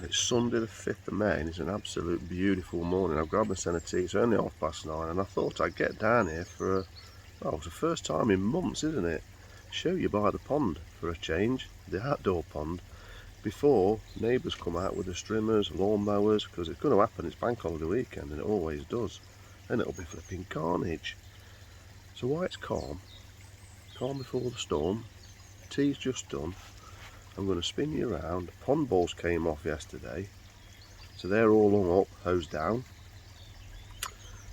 It's Sunday the 5th of May and it's an absolute beautiful morning. I've grabbed my centre tea, it's only 9:30 and I thought I'd get down here for well, it's the first time in months, isn't it? Show you by the pond for a change, the outdoor pond, before neighbours come out with the strimmers, lawnmowers, because it's going to happen, it's bank holiday weekend and it always does. And it'll be flipping carnage. So while it's calm before the storm, tea's just done, I'm going to spin you around. Pond balls came off yesterday, so they're all hung up, hosed down.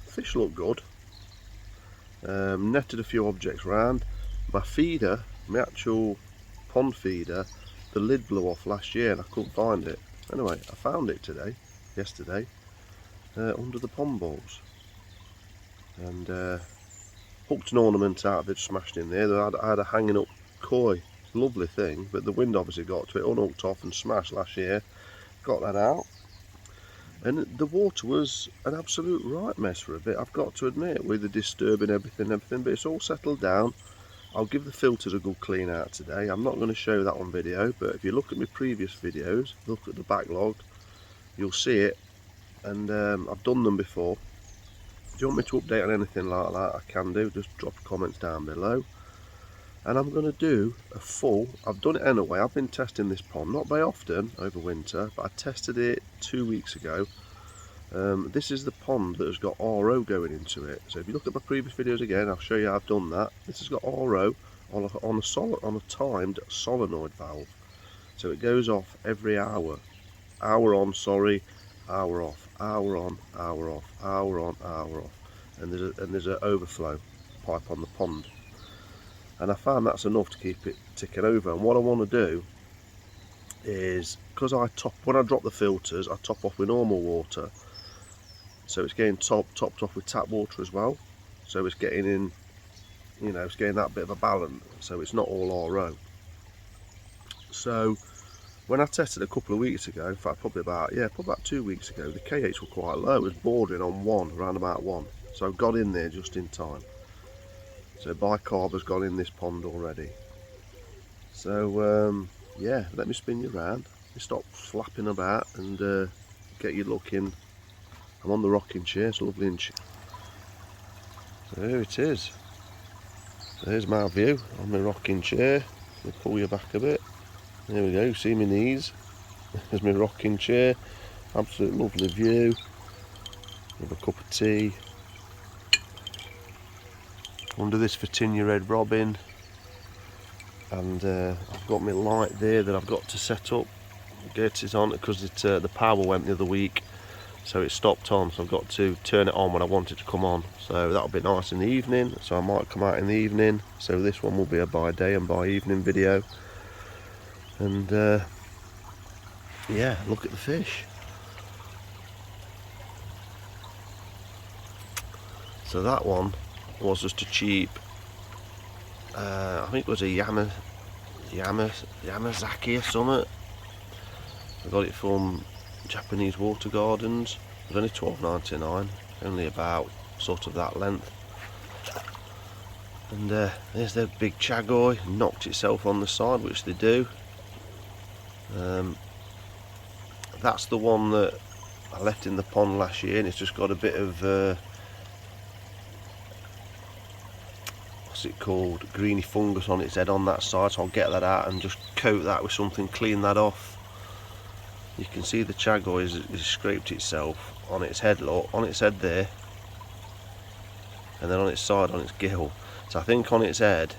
Fish look good. Netted a few objects around. My feeder, my actual pond feeder, the lid blew off last year and I couldn't find it. Anyway, I found it yesterday, under the pond balls. And hooked an ornament out of it, smashed in there. I had a hanging up koi. Lovely thing, but the wind obviously got to it, unhooked off and smashed last year. Got that out, and the water was an absolute right mess for a bit, I've got to admit, with the disturbing everything, but it's all settled down. I'll give the filters a good clean out today. I'm not going to show that on video, but if you look at my previous videos, look at the backlog, you'll see it, and I've done them before. If you want me to update on anything like that, I can do, just drop comments down below. And I'm going to do a full, I've done it anyway, I've been testing this pond, not very often over winter, but I tested it 2 weeks ago. This is the pond that has got RO going into it. So if you look at my previous videos again, I'll show you how I've done that. This has got RO on a timed solenoid valve. So it goes off every hour. Hour on, sorry, hour off, hour on, hour off, hour on, hour off. And there's an overflow pipe on the pond. And I found that's enough to keep it ticking over. And what I want to do is, because when I drop the filters, I top off with normal water, so it's getting topped off with tap water as well, so it's getting in, you know, it's getting that bit of a balance, so it's not all RO. So when I tested a couple of weeks ago, in fact probably about 2 weeks ago, the KH were quite low. It was bordering on 1, around about 1, so I got in there just in time. So bicarb has gone in this pond already. So yeah, let me spin you around. You stop flapping about and get you looking. I'm on the rocking chair, it's lovely and cheap. So here it is. There's my view on my rocking chair. Let me pull you back a bit. There we go, see my knees. There's my rocking chair. Absolute lovely view. With a cup of tea. Under this Virginia red robin, and I've got my light there that I've got to set up, get it on, because the power went the other week, so it stopped on, so I've got to turn it on when I want it to come on. So that'll be nice in the evening, so I might come out in the evening. So this one will be a by day and by evening video. And yeah, look at the fish. So that one was just a cheap, I think it was a Yamazaki or something. I got it from Japanese Water Gardens. It was only $12.99, only about sort of that length. And there's the big chagoi, knocked itself on the side, which they do. That's the one that I left in the pond last year, and it's just got a bit of what's it called, greeny fungus on its head on that side, so I'll get that out and just coat that with something, clean that off. You can see the chagoi has scraped itself on its head, look, on its head there, and then on its side, on its gill. So I think on its head,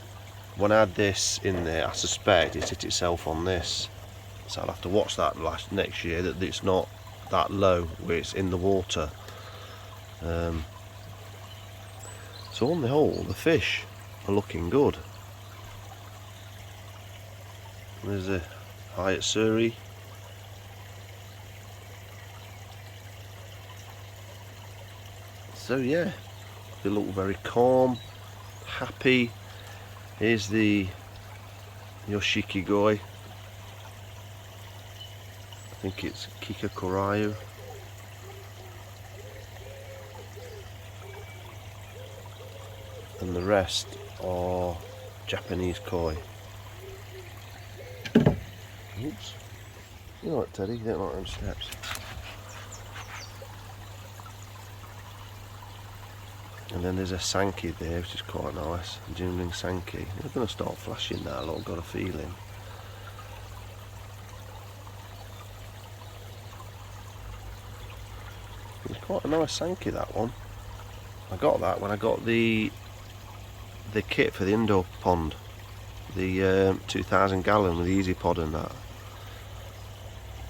when I had this in there, I suspect it's hit itself on this, so I'll have to watch that next year, that it's not that low where it's in the water. So on the whole, the fish are looking good. There's a Hyatt Surrey. So yeah, they look very calm, happy. Here's the Yoshiki Goi. I think it's Kikakorayu. And the rest are Japanese koi. Oops. You know what, Teddy? You don't like them steps. And then there's a Sankey there, which is quite nice. Jingling Sankey. They're going to start flashing now, I've got a feeling. It's quite a nice Sankey, that one. I got that when I got the kit for the indoor pond. The 2,000 gallon with the easy pod and that.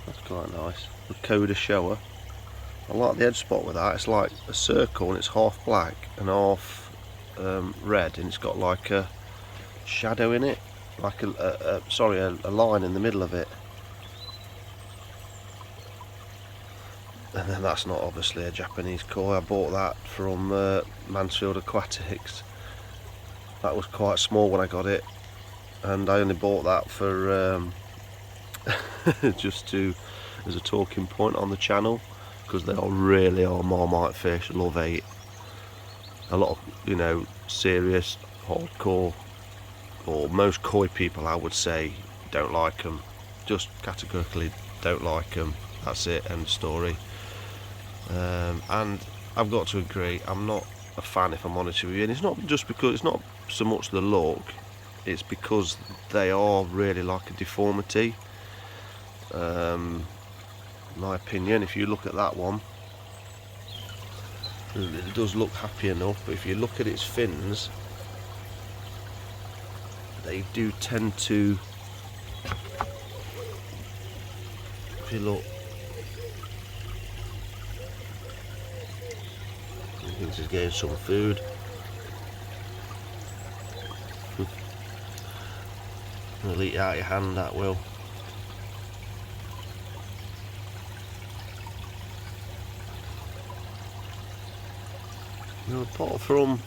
That's quite nice. The Coda shower. I like the edge spot with that. It's like a circle and it's half black and half red, and it's got like a shadow in it, like a line in the middle of it. And then that's not obviously a Japanese koi. I bought that from Mansfield Aquatics. That was quite small when I got it, and I only bought that for just as a talking point on the channel, because they really are Marmite fish. Love eat. A lot of, you know, serious, hardcore, or most koi people, I would say, don't like them. Just categorically don't like them. That's it, end of story. And I've got to agree, I'm not a fan, if I'm honest with you. And it's not just because, it's not so much the look, it's because they are really like a deformity. My opinion, if you look at that one, it does look happy enough, but if you look at its fins, they do tend to, if you look, I think he's getting some food. It'll eat out your hand, that will. Now, apart from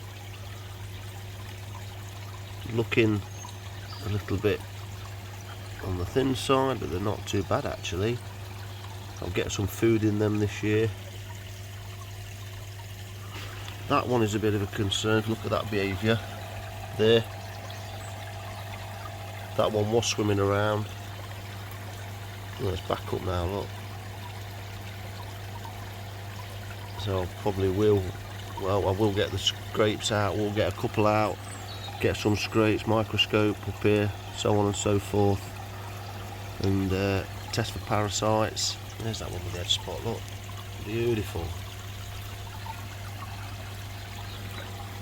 looking a little bit on the thin side, but they're not too bad actually. I'll get some food in them this year. That one is a bit of a concern. Look at that behaviour there. That one was swimming around. Oh, it's back up now, look. So I probably will, well, I will get the scrapes out, we'll get a couple out, get some scrapes, microscope up here, so on and so forth, and test for parasites. There's that one with the edge spot, look, beautiful.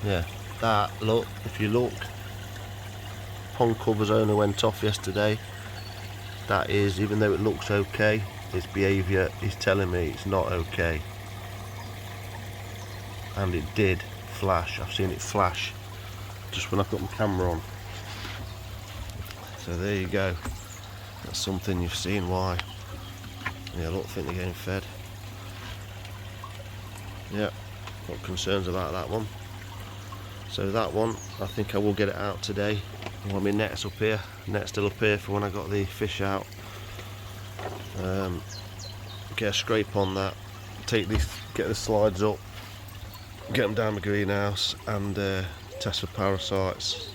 Yeah, that, look, if you look, pond covers only went off yesterday. That is, even though it looks okay, its behaviour is telling me it's not okay. And it did flash. I've seen it flash just when I've got my camera on. So there you go. That's something you've seen. Why? Yeah, I don't think they're getting fed. Yeah, got concerns about that one. So that one, I think I will get it out today. Well, my net's up here. Net's still up here for when I got the fish out. Get a scrape on that. Take these, get the slides up. Get them down the greenhouse and test for parasites.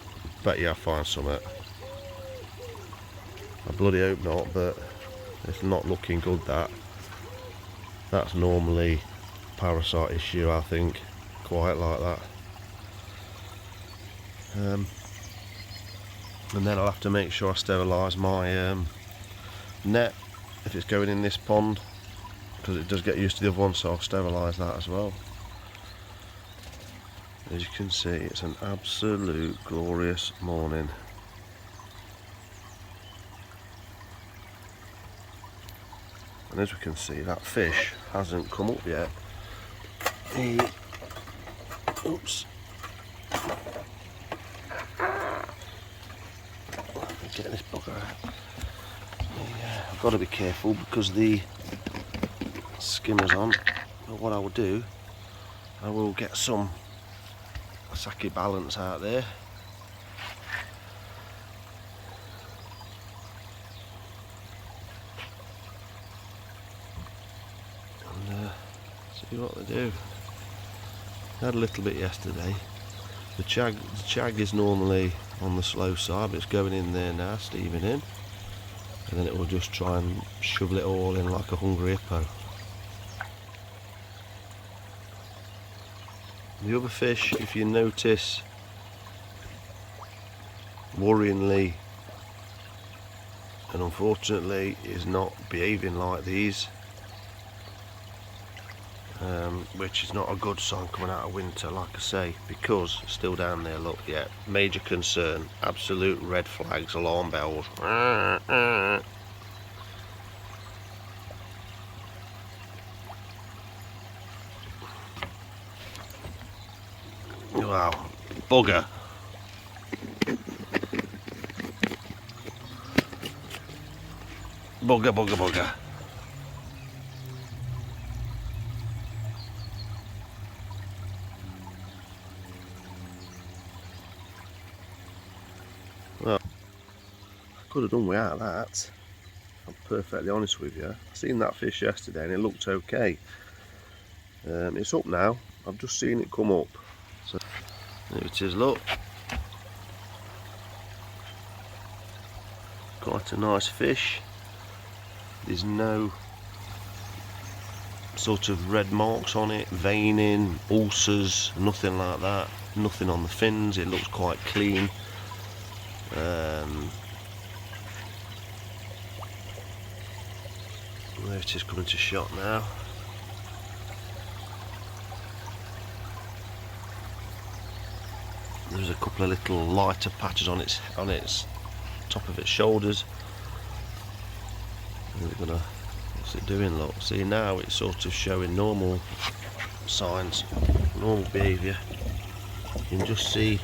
Bet you I'll find something. I bloody hope not, but it's not looking good. That's normally a parasite issue, I think. Quite like that. And then I'll have to make sure I sterilise my net if it's going in this pond, because it does get used to the other one, so I'll sterilise that as well. As you can see, it's an absolute glorious morning. And as we can see, that fish hasn't come up yet. Oops. Get this bugger out. Yeah, I've got to be careful because the skimmer's on. But what I will do, I will get some Sake balance out there. And see what they do. I had a little bit yesterday. The chag is normally on the slow side, but it's going in there now, steaming in. and then it will just try and shovel it all in like a hungry hippo. The other fish, if you notice, worryingly and unfortunately is not behaving like these, which is not a good sign coming out of winter, like I say, because still down there, look, yeah, major concern, absolute red flags, alarm bells. Wow, bugger. Bugger, bugger, bugger. Well, I could have done without that. I'm perfectly honest with you. I seen that fish yesterday and it looked okay. It's up now. I've just seen it come up. So there it is, look. Quite a nice fish. There's no sort of red marks on it, veining, ulcers, nothing like that. Nothing on the fins, it looks quite clean. There it is, coming to shot now. There's a couple of little lighter patches on its top of its shoulders. We're gonna, what's it doing? Look, see now it's sort of showing normal signs, normal behaviour. You can just see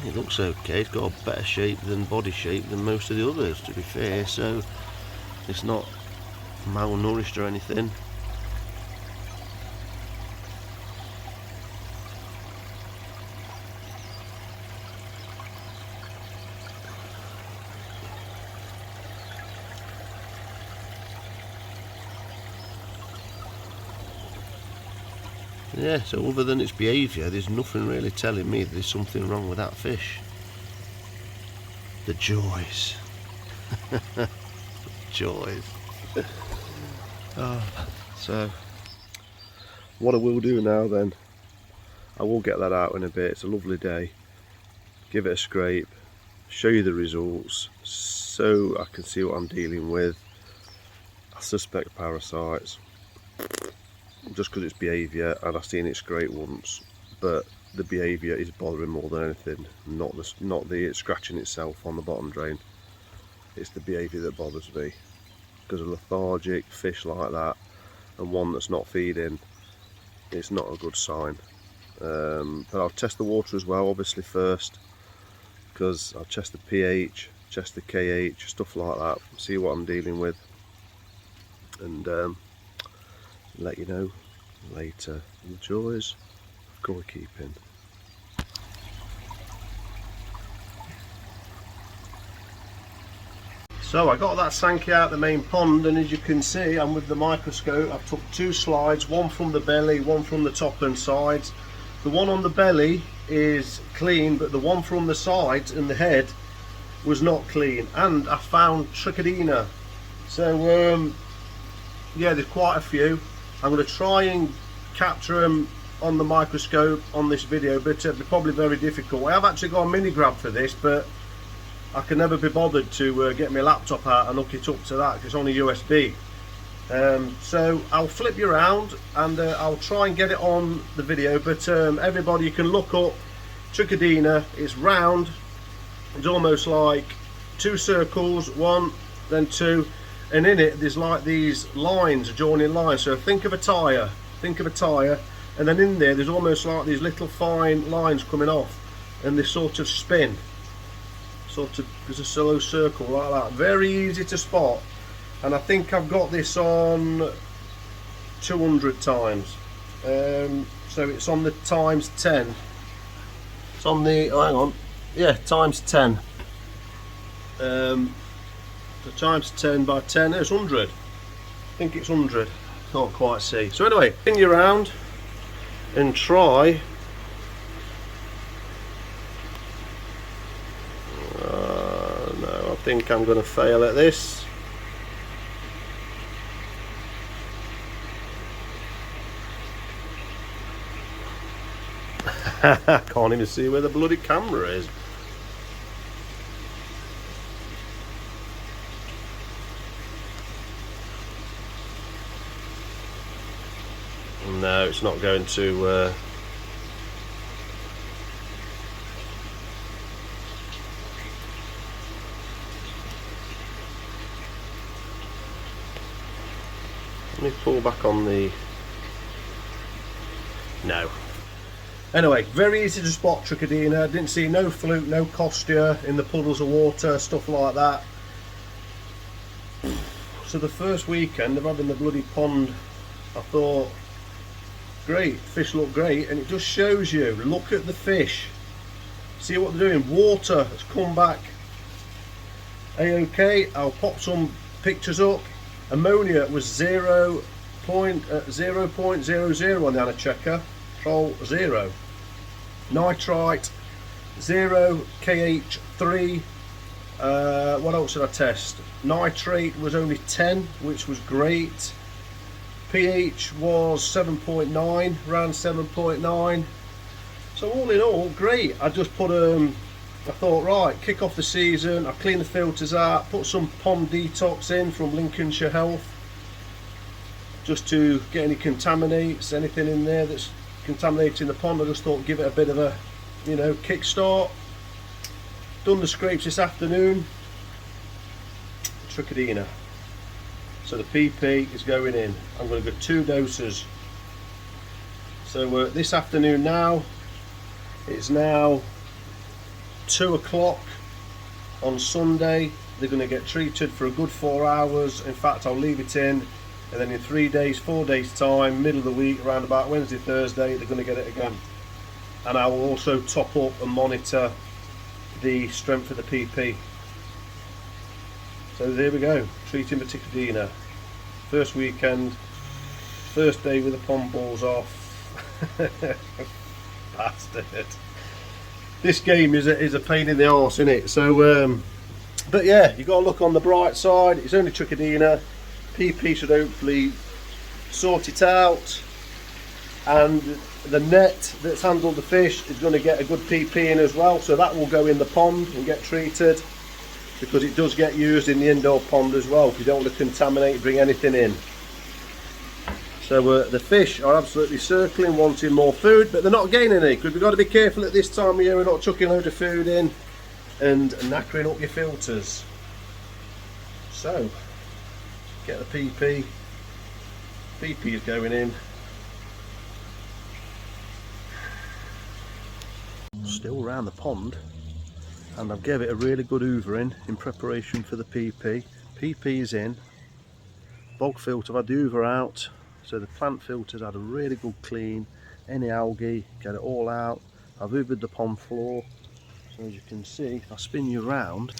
it looks okay. It's got a better shape than body shape than most of the others, to be fair, so it's not malnourished or anything. Yeah, so other than its behaviour, there's nothing really telling me that there's something wrong with that fish. The joys. Joys. So, what I will do now then, I will get that out in a bit. It's a lovely day. Give it a scrape, show you the results, so I can see what I'm dealing with. I suspect parasites, just because it's behaviour, and I've seen it scrape once, but the behaviour is bothering more than anything, not the scratching itself on the bottom drain. It's the behaviour that bothers me, because a lethargic fish like that and one that's not feeding, it's not a good sign. But I'll test the water as well, obviously, first, because I'll test the pH, test the KH, stuff like that, see what I'm dealing with, and let you know later. The joys of koi keeping. So I got that Sankey out the main pond, and as you can see, I'm with the microscope. I've took two slides, one from the belly, one from the top and sides. The one on the belly is clean, but the one from the sides and the head was not clean, and I found trichodina. So yeah, there's quite a few. I'm going to try and capture them on the microscope on this video, but it'll be probably very difficult. I have actually got a mini grab for this, but I can never be bothered to get my laptop out and hook it up to that, because it's on a USB. So I'll flip you around and I'll try and get it on the video, but everybody, you can look up trichodina. It's round, it's almost like two circles, one then two, and in it there's like these lines, adjoining lines. So think of a tyre, and then in there's almost like these little fine lines coming off, and this sort of spin, sort of, there's a slow circle like that. Very easy to spot, and I think I've got this on 200 times. So it's on the times 10. It's on the, oh, hang on, yeah, times 10. So times 10 by 10, it's 100. I think it's 100. Can't quite see. So anyway, spin you around and try think I'm going to fail at this. I can't even see where the bloody camera is. No, it's not going to let me pull back on the... No. Anyway, very easy to spot Trichodina. Didn't see no fluke, no costia in the puddles of water, stuff like that. So the first weekend of having the bloody pond, I thought, great, fish look great, and it just shows you, look at the fish, see what they're doing. Water has come back a-okay. I'll pop some pictures up. Ammonia was 0.00 on the Anna checker, control 0. Nitrite 0, KH3. What else did I test? Nitrate was only 10, which was great. pH was 7.9, around 7.9. So all in all, great. I just put I thought, right, kick off the season. I clean the filters out, put some pond detox in from Lincolnshire Health, just to get any contaminates, anything in there that's contaminating the pond. I just thought, give it a bit of a, you know, kickstart. Done the scrapes this afternoon. Trichodina. So the PP is going in. I'm going to go 2 doses. So this afternoon now, it's now 2 o'clock on Sunday. They're going to get treated for a good 4 hours. In fact, I'll leave it in, and then in 3 days, 4 days time, middle of the week, around about Wednesday, Thursday, they're going to get it again. And I will also top up and monitor the strength of the PP. So there we go, treating for Trichodina. First weekend, first day with the pond balls off. Bastard. This game is a pain in the arse, isn't it? So, but yeah, you got to look on the bright side. It's only Trichodina. PP should hopefully sort it out, and the net that's handled the fish is going to get a good PP in as well, so that will go in the pond and get treated, because it does get used in the indoor pond as well if you don't want to contaminate, bring anything in. So the fish are absolutely circling, wanting more food, but they're not getting any, because we've got to be careful at this time of year. We're not chucking a load of food in and knackering up your filters. So get the PP. PP is going in. Still around the pond, and I've gave it a really good hoovering in preparation for the PP. PP is in. Bog filter, I've had the hoover out, so the plant filters had a really good clean. Any algae, get it all out. I've hoovered the pond floor, so as you can see, if I spin you around,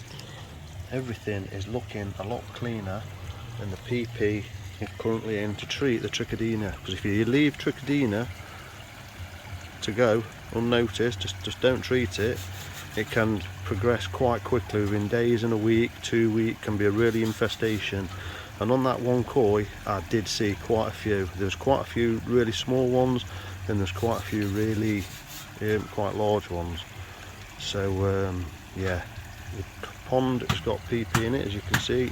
everything is looking a lot cleaner, and the PP is currently in to treat the Trichodina, because if you leave Trichodina to go unnoticed, just don't treat it, it can progress quite quickly. Within days and a week, 2 weeks, can be a really infestation. And on that one koi I did see quite a few. There's quite a few really small ones, and there's quite a few really quite large ones. So yeah, the pond has got PP in it, as you can see.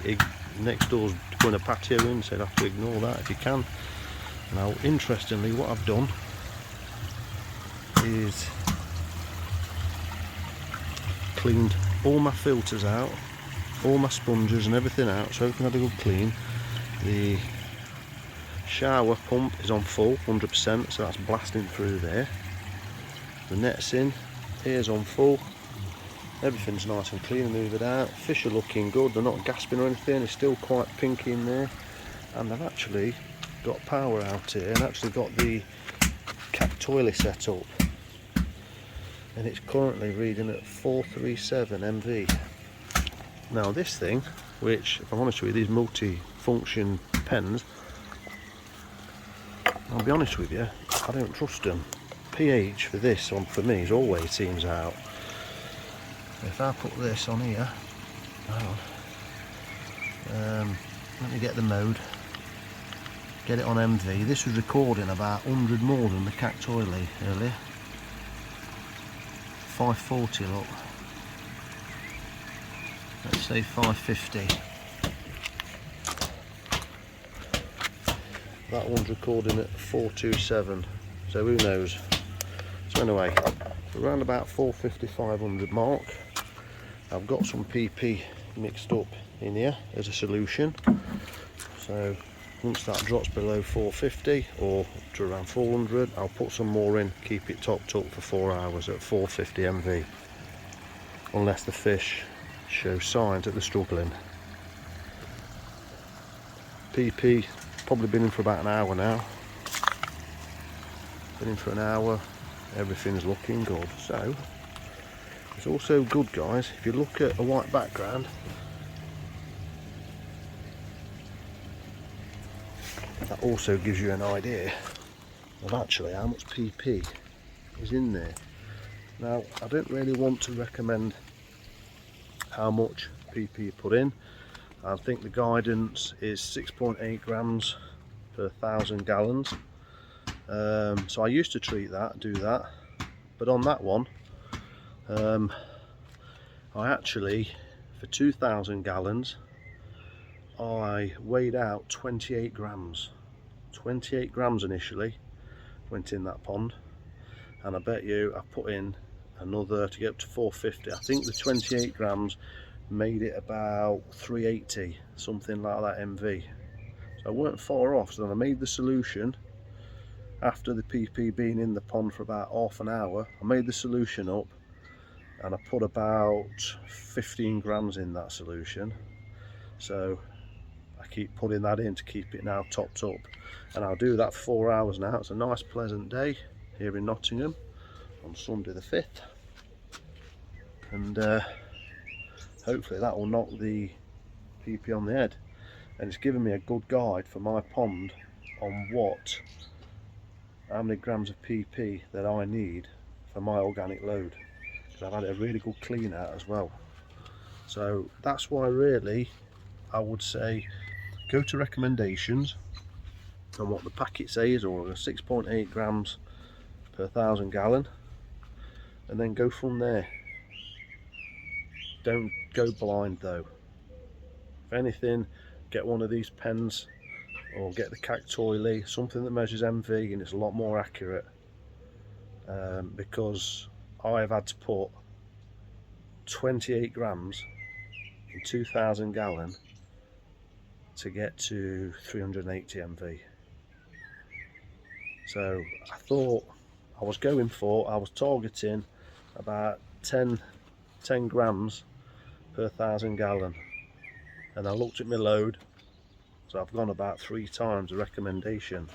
Next door's putting a patio in, so you'll have to ignore that if you can. Now interestingly, what I've done is cleaned all my filters out, all my sponges and everything out, so everything had a good clean. The shower pump is on full 100%, so that's blasting through there. The net's in, here's on full, everything's nice and clean and move it out. Fish are looking good, they're not gasping or anything, it's still quite pinky in there. And I've actually got power out here, and actually got the cat toilet set up, and it's currently reading at 437 MV. Now this thing, which if I'm honest with you, these multi-function pens, I'll be honest with you, I don't trust them. pH for this one for me is always seems out. If I put this on here hang on. Let me get the mode, get it on MV. This was recording about 100 more than the Cactoile earlier. 540, look. Let's say 550. That one's recording at 427, so who knows. So anyway, around about 450, 500 mark. I've got some PP mixed up in here as a solution. So once that drops below 450 or to around 400, I'll put some more in, keep it topped up for 4 hours at 450 MV. Unless the fish show signs that they're struggling. PP probably been in for about an hour now. Been in for an hour, everything's looking good. So it's also good, guys, if you look at a white background, that also gives you an idea of actually how much PP is in there. Now, I don't really want to recommend how much PP you put in. I think the guidance is 6.8 grams per 1,000 gallons. So I used to do that, but on that one, I actually, for 2,000 gallons, I weighed out 28 grams. 28 grams initially went in that pond, and I bet you I put in another to get up to 450. I think the 28 grams made it about 380, something like that MV. So I weren't far off. So then I made the solution after the PP being in the pond for about half an hour. I made the solution up and I put about 15 grams in that solution. So I keep putting that in to keep it now topped up, and I'll do that for 4 hours now. It's a nice pleasant day here in Nottingham on Sunday the 5th, and hopefully that will knock the PP on the head, and it's given me a good guide for my pond on how many grams of PP that I need for my organic load, because I've had a really good clean out as well. So that's why really I would say go to recommendations on what the packet says, or 6.8 grams per 1,000 gallon, and then go from there. Don't go blind though. If anything, get one of these pens or get the Cactoile, something that measures MV and it's a lot more accurate, because I've had to put 28 grams in 2,000 gallon to get to 380 MV. So I thought I was targeting about 10 grams per 1,000 gallon, and I looked at my load, so I've gone about 3 times the recommendation,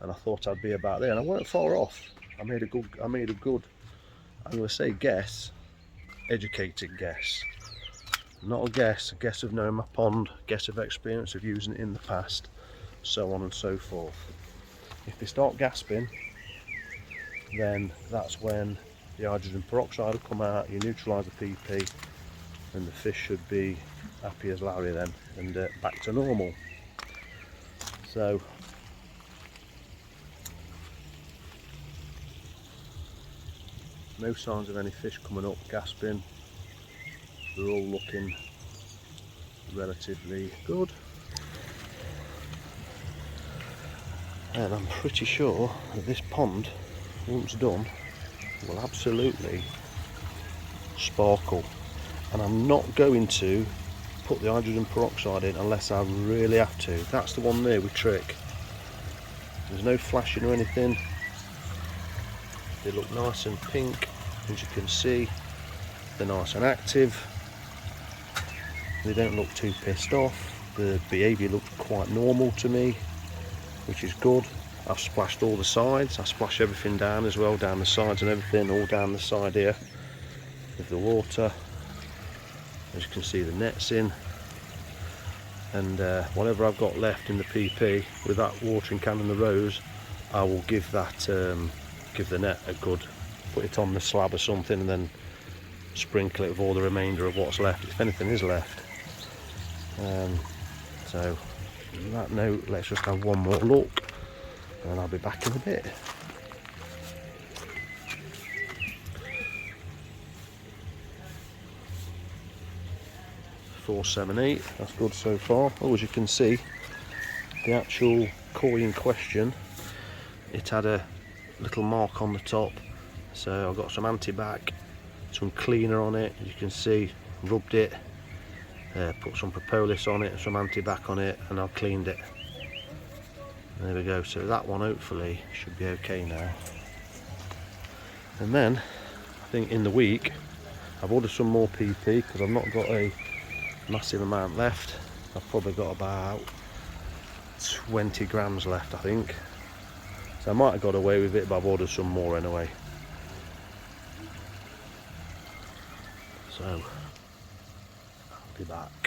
and I thought I'd be about there, and I weren't far off. I made a good, I'm going to say guess, educated guess. Not a guess of knowing my pond, guess of experience of using it in the past, so on and so forth. If they start gasping, then that's when the hydrogen peroxide will come out, you neutralise the PP, and the fish should be happy as Larry then, and back to normal. So no signs of any fish coming up gasping. They're all looking relatively good, and I'm pretty sure that this pond, once done, will absolutely sparkle. And I'm not going to put the hydrogen peroxide in unless I really have to. That's the one there with trick. There's no flashing or anything. They look nice and pink, as you can see. They're nice and active. They don't look too pissed off. The behaviour looks quite normal to me, which is good. I've splashed all the sides. I splash everything down as well, down the sides and everything, all down the side here with the water. As you can see, the net's in, and whatever I've got left in the PP with that watering can and the rose, I will give that, give the net a good, put it on the slab or something, and then sprinkle it with all the remainder of what's left, if anything is left. So on that note, let's just have one more look and I'll be back in a bit. .478, that's good so far. Oh, as you can see, the actual koi in question, it had a little mark on the top, so I've got some anti-bac, some cleaner on it, as you can see, rubbed it, put some propolis on it, some anti-bac on it, and I've cleaned it. There we go, so that one hopefully should be okay now. And then I think in the week I've ordered some more PP because I've not got a massive amount left. I've probably got about 20 grams left, I think, so I might have got away with it, but I've ordered some more anyway. So I'll be back.